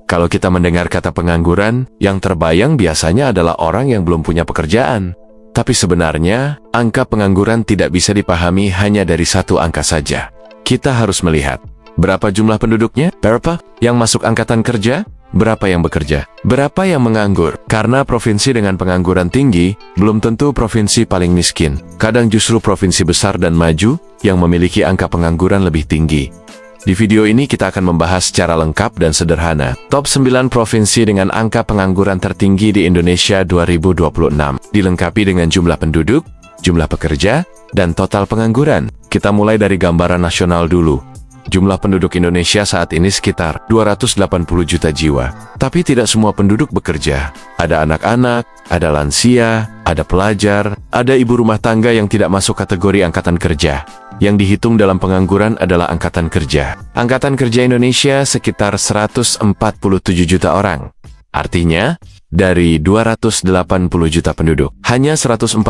Kalau kita mendengar kata pengangguran, yang terbayang biasanya adalah orang yang belum punya pekerjaan. Tapi sebenarnya, angka pengangguran tidak bisa dipahami hanya dari satu angka saja. Kita harus melihat, berapa jumlah penduduknya, berapa yang masuk angkatan kerja, berapa yang bekerja, berapa yang menganggur. Karena provinsi dengan pengangguran tinggi, belum tentu provinsi paling miskin. Kadang justru provinsi besar dan maju, yang memiliki angka pengangguran lebih tinggi. Di video ini kita akan membahas secara lengkap dan sederhana top 9 provinsi dengan angka pengangguran tertinggi di Indonesia 2026, dilengkapi dengan jumlah penduduk, jumlah pekerja, dan total pengangguran. Kita mulai dari gambaran nasional dulu. Jumlah penduduk Indonesia saat ini sekitar 280 juta jiwa. Tapi tidak semua penduduk bekerja. Ada anak-anak, ada lansia, ada pelajar, ada ibu rumah tangga yang tidak masuk kategori angkatan kerja. Yang dihitung dalam pengangguran adalah angkatan kerja. Angkatan kerja Indonesia sekitar 147 juta orang. Artinya, dari 280 juta penduduk, hanya 147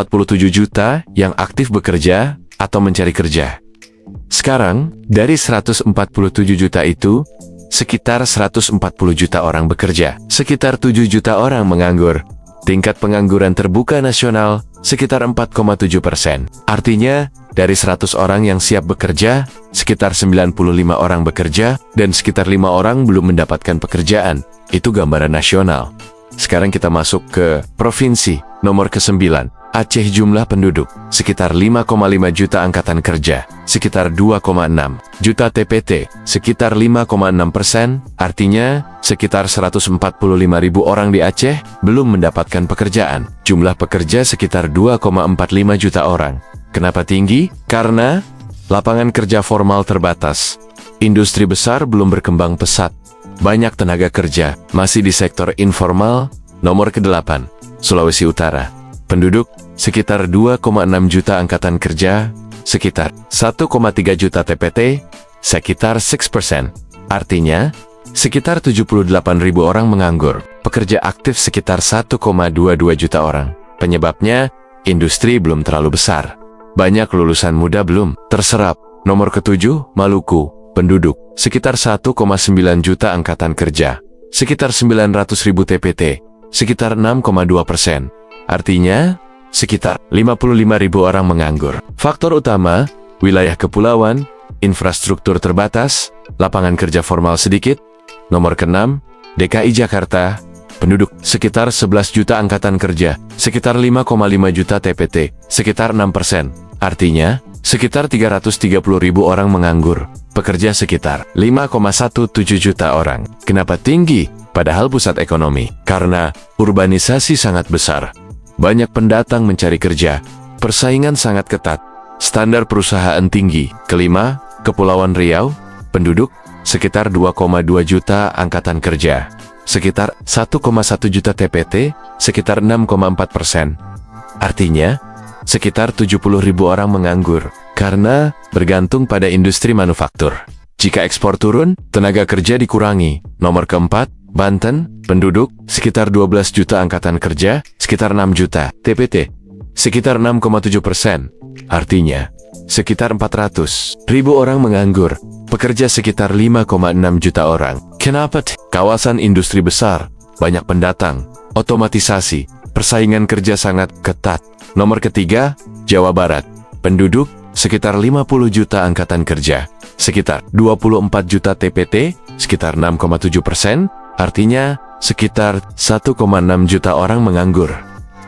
juta yang aktif bekerja atau mencari kerja. Sekarang, dari 147 juta itu, sekitar 140 juta orang bekerja, sekitar 7 juta orang menganggur. Tingkat pengangguran terbuka nasional sekitar 4,7%. Artinya, dari 100 orang yang siap bekerja, sekitar 95 orang bekerja, dan sekitar 5 orang belum mendapatkan pekerjaan. Itu gambaran nasional. Sekarang kita masuk ke provinsi nomor ke-9. Aceh. Jumlah penduduk sekitar 5,5 juta angkatan kerja, sekitar 2,6 juta TPT, sekitar 5,6%, artinya sekitar 145.000 orang di Aceh belum mendapatkan pekerjaan. Jumlah pekerja sekitar 2,45 juta orang. Kenapa tinggi? Karena lapangan kerja formal terbatas. Industri besar belum berkembang pesat. Banyak tenaga kerja masih di sektor informal. Nomor ke-8, Sulawesi Utara. Penduduk sekitar 2,6 juta angkatan kerja, sekitar 1,3 juta TPT, sekitar 6%. Artinya, sekitar 78.000 orang menganggur. Pekerja aktif sekitar 1,22 juta orang. Penyebabnya, industri belum terlalu besar. Banyak lulusan muda belum terserap. Nomor ke-7, Maluku. Penduduk sekitar 1,9 juta angkatan kerja, sekitar 900.000 TPT, sekitar 6,2%. Artinya, sekitar 55.000 orang menganggur. Faktor utama, wilayah kepulauan, infrastruktur terbatas, lapangan kerja formal sedikit. Nomor ke-6, DKI Jakarta. Penduduk sekitar 11 juta angkatan kerja, sekitar 5,5 juta TPT, sekitar 6%. Artinya, sekitar 330.000 orang menganggur. Pekerja sekitar 5,17 juta orang. Kenapa tinggi? Padahal pusat ekonomi. Karena urbanisasi sangat besar. Banyak pendatang mencari kerja. Persaingan sangat ketat. Standar perusahaan tinggi. Kelima, Kepulauan Riau. Penduduk sekitar 2,2 juta angkatan kerja. Sekitar 1,1 juta TPT, sekitar 6,4%. Artinya, sekitar 70.000 orang menganggur karena bergantung pada industri manufaktur. Jika ekspor turun, tenaga kerja dikurangi. Nomor ke-4, Banten. Penduduk sekitar 12 juta angkatan kerja, sekitar 6 juta TPT, sekitar 6,7%. Artinya, sekitar 400.000 orang menganggur. Pekerja sekitar 5,6 juta orang. Kenapa? Kawasan industri besar, banyak pendatang, otomatisasi, persaingan kerja sangat ketat. Nomor ketiga, Jawa Barat. Penduduk sekitar 50 juta angkatan kerja, sekitar 24 juta TPT, sekitar 6,7%, artinya sekitar 1,6 juta orang menganggur.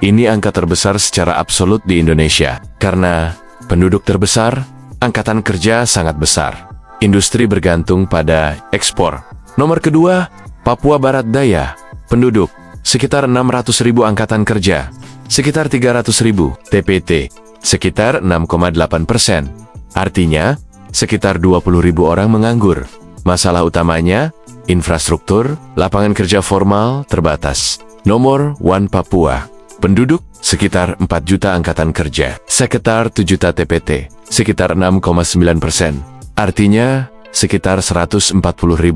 Ini angka terbesar secara absolut di Indonesia. Karena penduduk terbesar, angkatan kerja sangat besar. Industri bergantung pada ekspor. Nomor kedua, Papua Barat Daya. Penduduk sekitar 600.000 angkatan kerja, sekitar 300.000 TPT, sekitar 6,8%. Artinya, sekitar 20.000 orang menganggur. Masalah utamanya, infrastruktur, lapangan kerja formal terbatas. Nomor 1, Papua. Penduduk sekitar 4 juta angkatan kerja, sekitar 7 juta TPT, sekitar 6,9%. Artinya, sekitar 140.000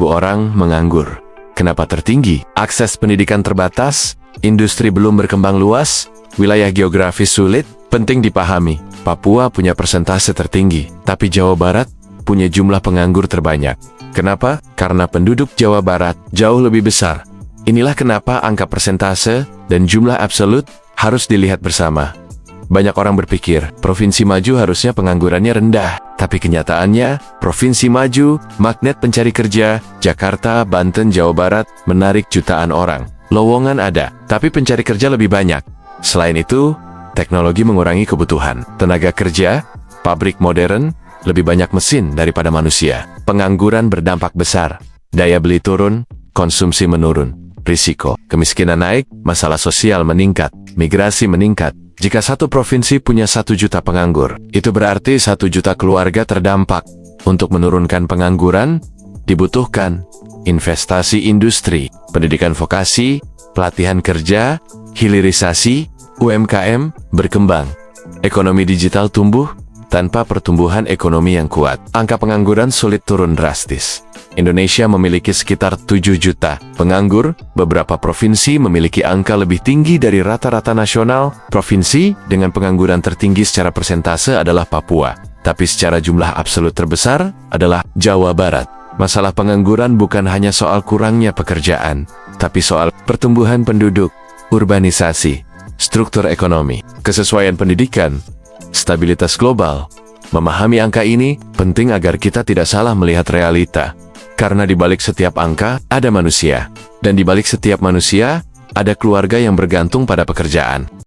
orang menganggur. Kenapa tertinggi? Akses pendidikan terbatas, industri belum berkembang luas, wilayah geografis sulit. Penting dipahami, Papua punya persentase tertinggi, tapi Jawa Barat punya jumlah penganggur terbanyak. Kenapa? Karena penduduk Jawa Barat jauh lebih besar. Inilah kenapa angka persentase dan jumlah absolut harus dilihat bersama. Banyak orang berpikir, provinsi maju harusnya penganggurannya rendah. Tapi kenyataannya, provinsi maju, magnet pencari kerja, Jakarta, Banten, Jawa Barat, menarik jutaan orang. Lowongan ada, tapi pencari kerja lebih banyak. Selain itu, teknologi mengurangi kebutuhan. Tenaga kerja, pabrik modern, lebih banyak mesin daripada manusia. Pengangguran berdampak besar. Daya beli turun, konsumsi menurun. Risiko, kemiskinan naik, masalah sosial meningkat, migrasi meningkat. Jika satu provinsi punya 1 juta penganggur, itu berarti 1 juta keluarga terdampak. Untuk menurunkan pengangguran, dibutuhkan investasi industri, pendidikan vokasi, pelatihan kerja, hilirisasi, UMKM berkembang. Ekonomi digital tumbuh. Tanpa pertumbuhan ekonomi yang kuat, angka pengangguran sulit turun drastis. Indonesia memiliki sekitar 7 juta penganggur. Beberapa provinsi memiliki angka lebih tinggi dari rata-rata nasional. Provinsi dengan pengangguran tertinggi secara persentase adalah Papua, tapi secara jumlah absolut terbesar adalah Jawa Barat. Masalah pengangguran bukan hanya soal kurangnya pekerjaan, tapi soal pertumbuhan penduduk, urbanisasi, struktur ekonomi, kesesuaian pendidikan, stabilitas global. Memahami angka ini penting agar kita tidak salah melihat realita. Karena di balik setiap angka ada manusia, dan di balik setiap manusia ada keluarga yang bergantung pada pekerjaan.